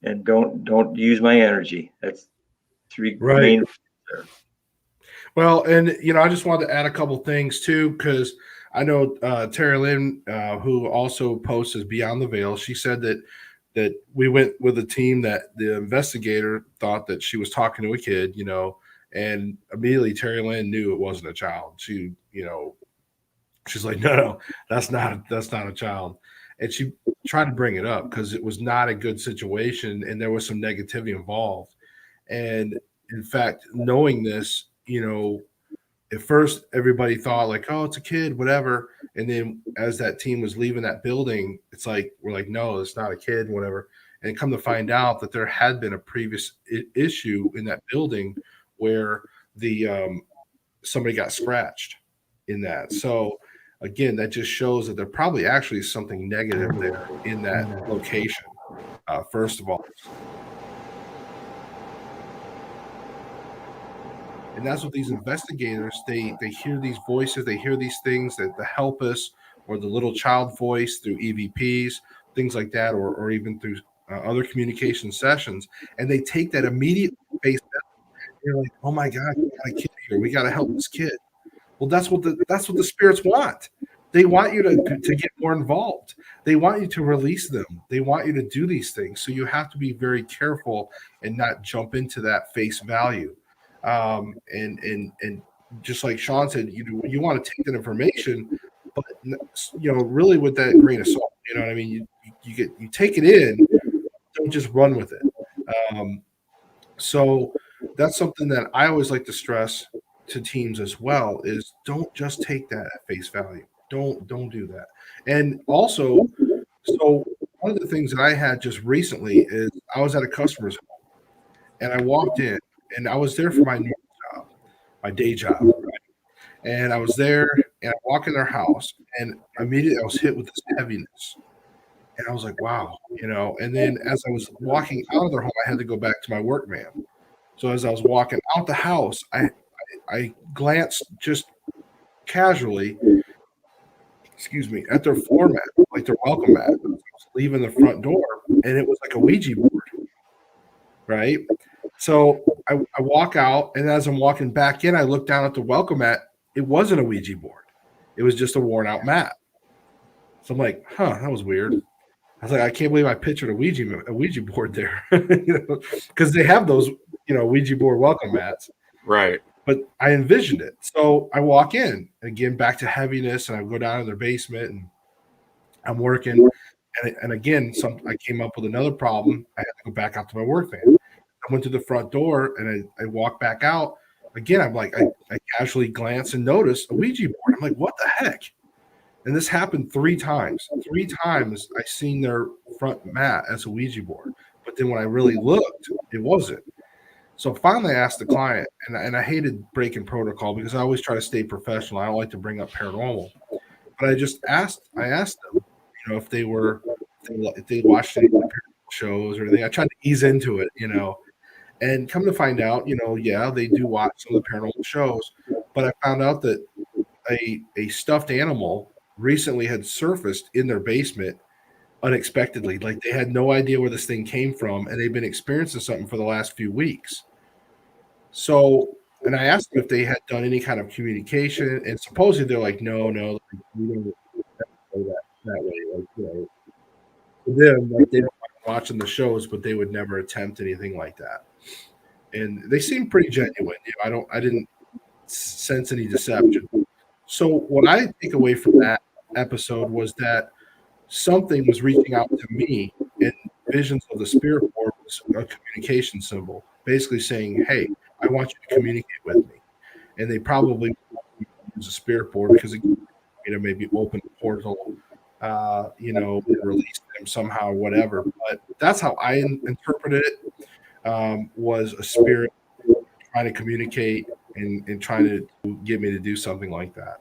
And don't use my energy. That's three Right. main. Well, and I just wanted to add a couple things too, because I know Terry Lynn, who also posts as Beyond the Veil, she said that we went with a team that the investigator thought that she was talking to a kid, and immediately Terry Lynn knew it wasn't a child. She, she's like, no, that's not a child. And she tried to bring it up because it was not a good situation and there was some negativity involved. And in fact, knowing this, at first everybody thought like, oh, it's a kid, whatever. And then as that team was leaving that building, it's like, we're like, no, it's not a kid, whatever. And come to find out that there had been a previous issue in that building where the somebody got scratched in that. So again, that just shows that there probably actually is something negative there in that location, first of all. And that's what these investigators, they hear these voices, they hear these things, that the help us or the little child voice through EVPs, things like that, or even through other communication sessions, and they take that immediate face. They're like, "Oh my God, we got a kid here. We got to help this kid." Well, that's what the spirits want. They want you to get more involved. They want you to release them. They want you to do these things. So you have to be very careful and not jump into that face value. And just like Sean said, you want to take that information, but really with that grain of salt. You know what I mean? You take it in, don't just run with it. So that's something that I always like to stress to teams as well, is don't just take that at face value. Don't do that. And also, so one of the things that I had just recently is I was at a customer's home and I walked in, and I was there for my new job, my day job, right? And I was there and I walk in their house, and immediately I was hit with this heaviness. And I was like, wow, and then as I was walking out of their home, I had to go back to my work van. So as I was walking out the house, I glanced just casually, excuse me, at their floor mat, like their welcome mat. I was leaving the front door, and it was like a Ouija board, right? So I walk out, and as I'm walking back in, I look down at the welcome mat. It wasn't a Ouija board. It was just a worn out mat. So I'm like, that was weird. I was like, I can't believe I pictured a Ouija board there, because they have those, Ouija board welcome mats. Right. But I envisioned it. So I walk in, again, back to heaviness, and I go down to their basement, and I'm working. And again, I came up with another problem. I had to go back out to my work van. I went to the front door, and I walked back out. Again, I'm like, I casually glance and notice a Ouija board. I'm like, what the heck? And this happened 3 times. 3 times I seen their front mat as a Ouija board. But then when I really looked, it wasn't. So finally I asked the client, and I hated breaking protocol because I always try to stay professional. I don't like to bring up paranormal. But I asked them, if they watched any paranormal shows or anything. I tried to ease into it, and come to find out, yeah, they do watch some of the paranormal shows. But I found out that a stuffed animal recently had surfaced in their basement unexpectedly. Like, they had no idea where this thing came from, and they've been experiencing something for the last few weeks. So, and I asked them if they had done any kind of communication, and supposedly they're like, no, we don't go that way. Like, for them, like, they don't like watching the shows, but they would never attempt anything like that. And they seem pretty genuine. I didn't sense any deception. So what I take away from that episode was that something was reaching out to me, and visions of the spirit board was a communication symbol, basically saying, hey, I want you to communicate with me. And they probably use a spirit board because it maybe open a portal, release them somehow, whatever. But that's how I interpreted it, was a spirit trying to communicate and trying to get me to do something like that.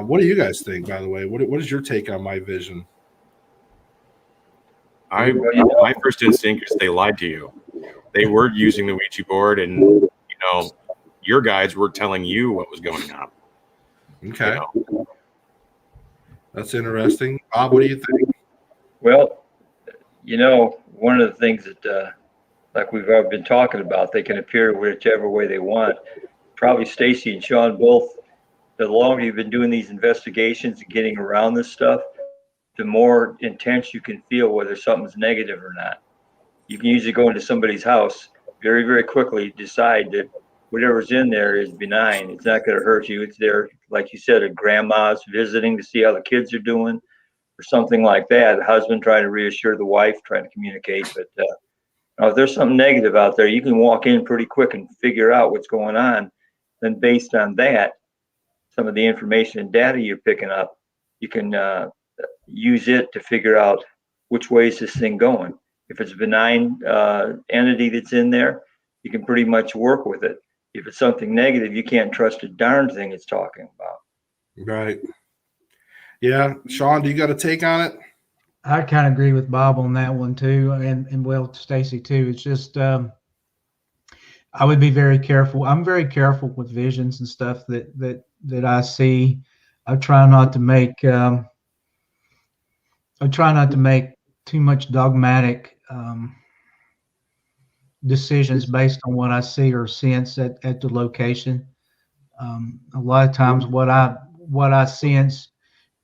What do you guys think, by the way? What is your take on my vision? My first instinct is they lied to you. They were using the Ouija board, and your guides were telling you what was going on. Okay, that's interesting. Bob, what do you think? Well, one of the things that, like we've already been talking about, they can appear whichever way they want. Probably Stacy and Sean both. The longer you've been doing these investigations and getting around this stuff, the more intense you can feel whether something's negative or not. You can usually go into somebody's house very, very quickly, decide that whatever's in there is benign. It's not going to hurt you. It's there, like you said, a grandma's visiting to see how the kids are doing or something like that. The husband trying to reassure the wife, trying to communicate. But if there's something negative out there, you can walk in pretty quick and figure out what's going on. Then based on that, some of the information and data you're picking up, you can use it to figure out which way is this thing going. If it's a benign entity that's in there, you can pretty much work with it. If it's something negative, you can't trust a darn thing it's talking about. Right. Yeah, Sean, do you got a take on it? I kind of agree with Bob on that one too, and well, Stacy too. It's just I would be very careful. I'm very careful with visions and stuff that I see. I try not to make I try not to make too much dogmatic decisions based on what I see or sense at the location. A lot of times, what I sense,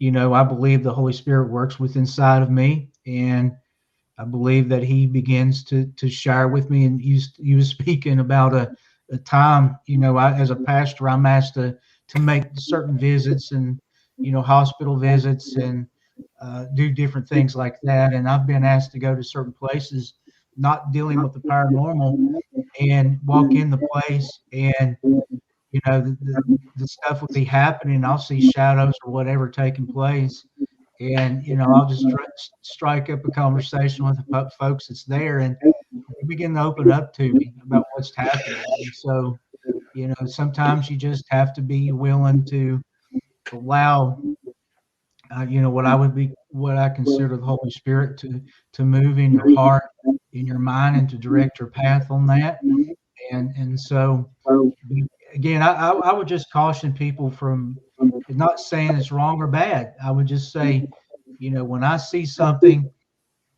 I believe the Holy Spirit works within inside of me, and I believe that He begins to share with me. And you was speaking about a time, as a pastor, I'm asked to make certain visits and hospital visits and do different things like that. And I've been asked to go to certain places, not dealing with the paranormal, and walk in the place and the stuff would be happening. I'll see shadows or whatever taking place, and I'll just strike up a conversation with the folks that's there, and they begin to open up to me about what's happening. And so, sometimes you just have to be willing to allow, what I consider the Holy Spirit to move in your heart, in your mind, and to direct your path on that. And so, again, I would just caution people from not saying it's wrong or bad. I would just say, when I see something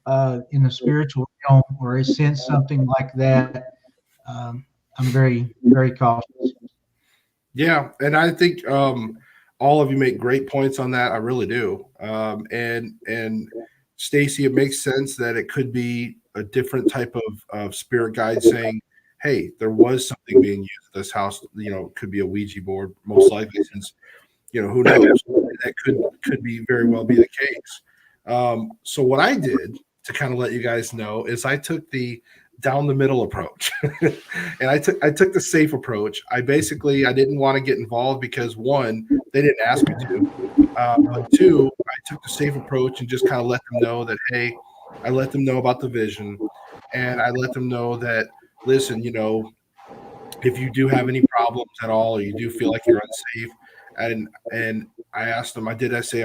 in the spiritual realm or I sense something like that, I'm very, very cautious. Yeah, and I think all of you make great points on that. I really do. And Stacy, it makes sense that it could be a different type of spirit guide saying, "Hey, there was something being used at this house. It could be a Ouija board, most likely, since who knows? That could be very well be the case." So what I did to kind of let you guys know is I took the down the middle approach, and I took the safe approach. I didn't want to get involved because one, they didn't ask me to, but two, I took the safe approach and just kind of let them know that, hey, I let them know about the vision, and I let them know that, listen, if you do have any problems at all, or you do feel like you're unsafe, and I asked them, I say,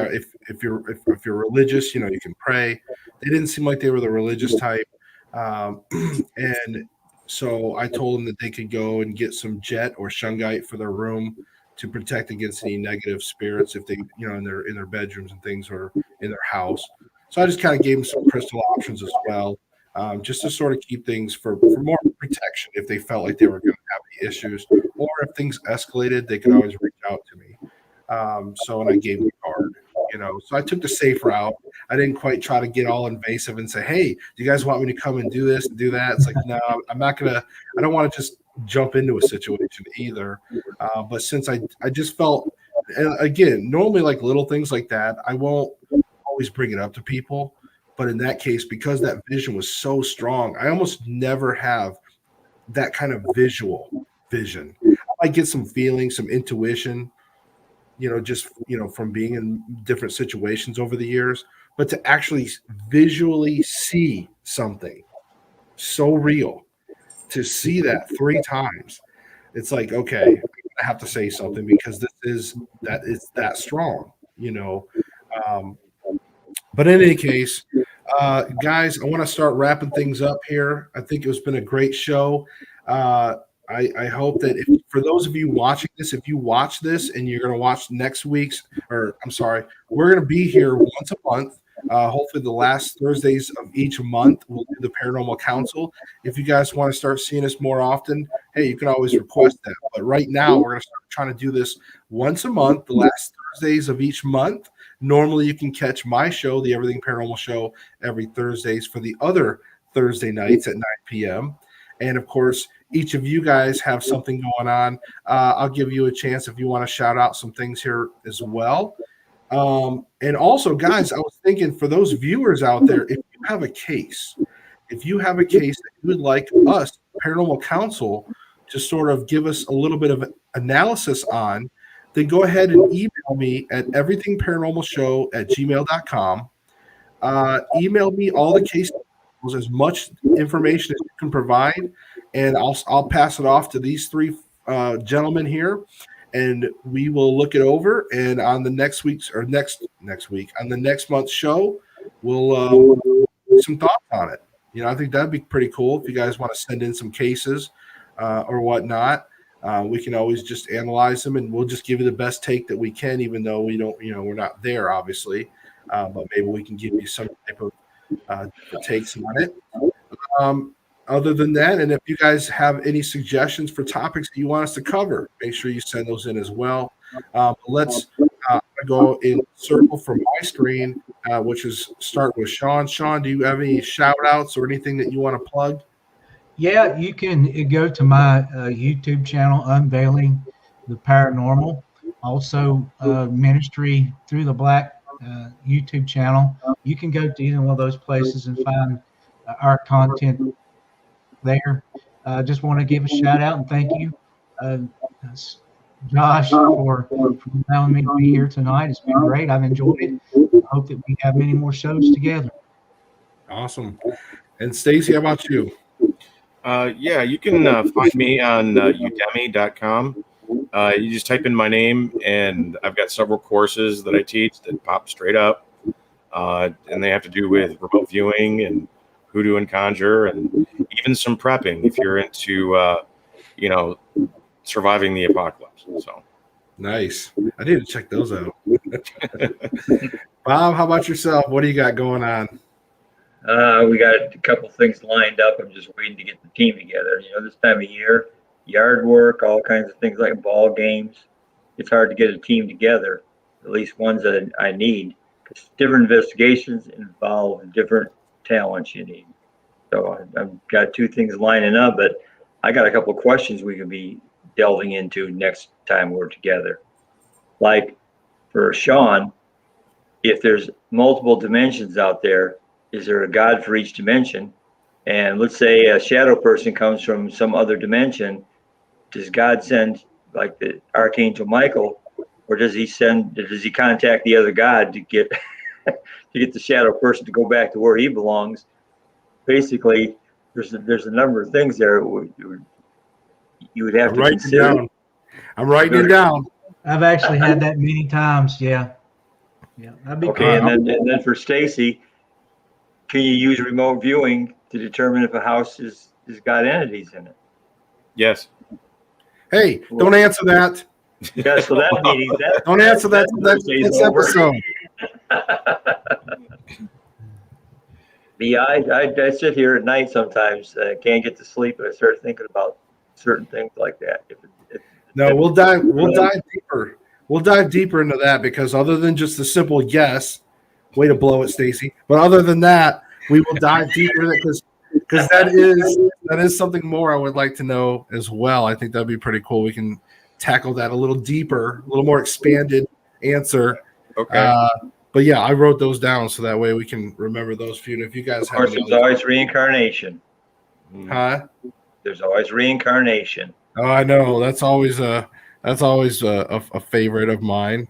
if you're religious, you can pray. They didn't seem like they were the religious type. And so I told them that they could go and get some jet or shungite for their room to protect against any negative spirits if they, in their bedrooms and things, or in their house. So I just kind of gave them some crystal options as well, just to sort of keep things for more protection if they felt like they were going to have any issues, or if things escalated, they could always reach out to me. And I gave them a card. So I took the safe route. I didn't quite try to get all invasive and say, "Hey, do you guys want me to come and do this and do that?" It's like, no, I'm not gonna. I don't want to just jump into a situation either. But since I just felt, and again, normally like little things like that, I won't always bring it up to people. But in that case, because that vision was so strong, I almost never have that kind of visual vision. I might get some feeling, some intuition, just from being in different situations over the years, but to actually visually see something so real, to see that 3 times, it's like, okay, I have to say something because this is that strong. Um, but in any case, guys, I want to start wrapping things up here. I think it's been a great show. I hope that for those of you watching this, if you watch this and you're going to watch next week's, or I'm sorry, we're going to be here once a month. Hopefully the last Thursdays of each month, we'll do the Paranormal Council. If you guys want to start seeing us more often, hey, you can always request that. But right now, we're going to start trying to do this once a month, the last Thursdays of each month. Normally, you can catch my show, the Everything Paranormal Show, every Thursdays for the other Thursday nights at 9 p.m. And of course, each of you guys have something going on. I'll give you a chance if you want to shout out some things here as well. And also, guys, I was thinking for those viewers out there, if you have a case that you would like us, Paranormal Council, to sort of give us a little bit of analysis on, then go ahead and email me at everythingparanormalshow@gmail.com. Email me all the case details, as much information as you can provide, and I'll pass it off to these 3 gentlemen here, and we will look it over. And on the next week's or next week on the next month's show, we'll put some thoughts on it. I think that'd be pretty cool if you guys want to send in some cases or whatnot. We can always just analyze them, and we'll just give you the best take that we can, even though we don't, we're not there, obviously. But maybe we can give you some type of different takes on it. Other than that, and if you guys have any suggestions for topics that you want us to cover, make sure you send those in as well. Let's go in circle from my screen, which is start with Sean. Sean, do you have any shout outs or anything that you want to plug? Yeah, you can go to my YouTube channel, Unveiling the Paranormal. Also, Ministry Through the Black YouTube channel. You can go to either one of those places and find our content there. Just want to give a shout out and thank you, Josh, for allowing me to be here tonight. It's been great. I've enjoyed it. I hope that we have many more shows together. Awesome. And Stacy, how about you? Yeah, you can find me on udemy.com. You just type in my name, and I've got several courses that I teach that pop straight up. And they have to do with remote viewing and hoodoo and conjure, and even some prepping if you're into, surviving the apocalypse. So nice. I need to check those out. Bob, how about yourself? What do you got going on? We got a couple things lined up. I'm just waiting to get the team together. This time of year, yard work, all kinds of things like ball games. It's hard to get a team together, at least ones that I need, because different investigations involve different talents you need. So I've got two things lining up, but I got a couple of questions we could be delving into next time we're together. Like for Sean, if there's multiple dimensions out there, is there a God for each dimension? And let's say a shadow person comes from some other dimension. Does God send like the Archangel Michael, or does he contact the other God to get to get the shadow person to go back to where he belongs? Basically, there's a number of things there you would have to consider. I'm writing it down. I've actually had that many times. Yeah, that'd be okay. cool. And then for Stacy, can you use remote viewing to determine if a house has got entities in it? yes. Hey, don't answer that. Yeah, so that meeting. Don't answer that next episode. Yeah, I sit here at night sometimes. I can't get to sleep, and I start thinking about certain things like that. We'll dive deeper. We'll dive deeper into that, because other than just the simple yes, way to blow it, Stacy. But other than that, we will dive deeper into it, because that is something more I would like to know as well. I think that'd be pretty cool. We can tackle that a little deeper, a little more expanded answer. Okay. But yeah, I wrote those down so that way we can remember those few. And if you guys of course, there's always reincarnation. Huh? There's always reincarnation. Oh, I know. That's always a favorite of mine.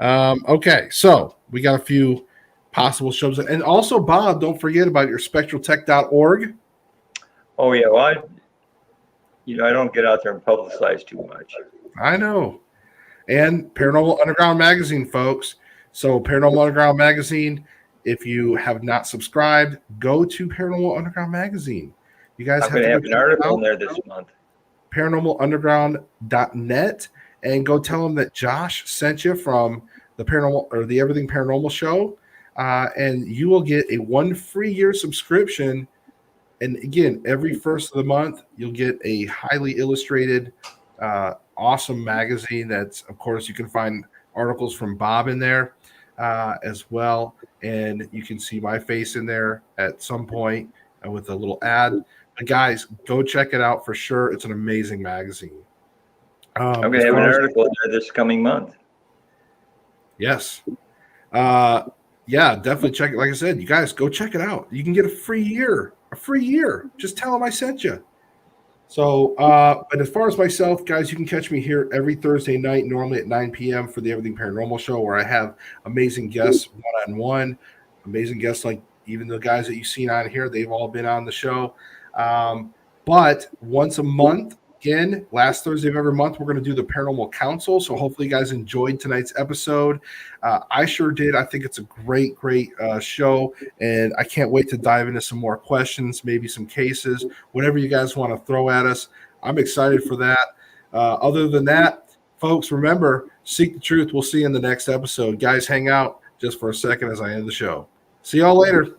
Okay, so we got a few possible shows, and also Bob, don't forget about your spectraltech.org. Oh yeah, well, I don't get out there and publicize too much. I know. And Paranormal Underground magazine, folks. So Paranormal Underground magazine, if you have not subscribed, go to Paranormal Underground magazine. You guys I'm going to have an article in there this month. ParanormalUnderground.net, and go tell them that Josh sent you from the Paranormal or the Everything Paranormal show, and you will get a 1 free year subscription. And again, every first of the month, you'll get a highly illustrated, awesome magazine. That's, of course, you can find articles from Bob in there as well, and you can see my face in there at some point with a little ad. But guys, go check it out for sure. It's an amazing magazine. I'm going to have an article in there this coming month. Yes. Yeah, definitely check it. Like I said, you guys go check it out. You can get a free year. Just tell them I sent you. So, but as far as myself, guys, you can catch me here every Thursday night, normally at 9 p.m. for the Everything Paranormal show, where I have amazing guests one-on-one, amazing guests like even the guys that you've seen on here. They've all been on the show. But once a month, again, last Thursday of every month, we're going to do the Paranormal Council. So hopefully you guys enjoyed tonight's episode. I sure did. I think it's a great show, and I can't wait to dive into some more questions, maybe some cases, whatever you guys want to throw at us. I'm excited for that. Other than that, folks, remember, seek the truth. We'll see you in the next episode. Guys, hang out just for a second as I end the show. See y'all later.